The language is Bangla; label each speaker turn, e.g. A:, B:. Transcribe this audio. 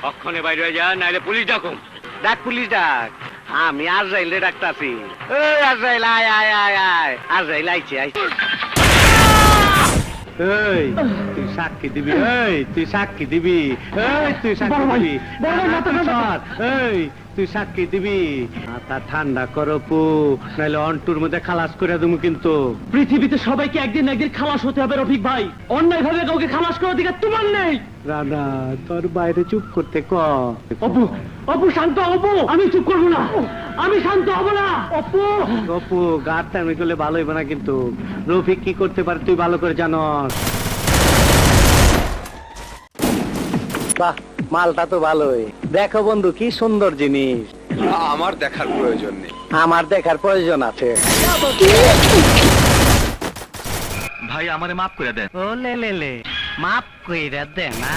A: অক্ষণে বাইরে হয়ে যা, নাইলে পুলিশ ডাকুম।
B: ডাক পুলিশ ডাক, আমি আজরাইলে ডাকতাছি। এই আজরাইল, আয় আয় আয় আয়, আজরাইল আইছে আইছে। এই তুই সাক্ষী দিবি, এই তুই সাক্ষী দিবি, এই তুই সাক্ষী দিবি, এই তুই সাক্ষী দিবি। মাথা ঠান্ডা করো পু, নাহলে অন্টুর মধ্যে খালাস করে দেবো কিন্তু।
C: পৃথিবীতে সবাইকে একদিন না একদিন খালাস হতে হবে রফিক ভাই, অন্যায় ভাবে কাউকে খালাস করার দিকে তোমার নেই।
B: রানা তোর বাইরে চুপ করতে ক।
C: অপু, অপু শান্ত, অপু আমি চুপ করবো না, আমি শান্ত হবো না। অপু,
B: অপু গাছ টাইম করলে ভালো হইবে না কিন্তু। রফিক কি করতে পারে তুই ভালো করে জানস। বাহ, মালটা তো ভালোই। দেখো বন্ধু কি সুন্দর জিনিস।
D: আমার দেখার প্রয়োজন নেই।
B: আমার দেখার প্রয়োজন আছে।
C: ভাই আমারে মাফ করে দেন।
B: ও লে লে লে, মাফ কইরা দে না।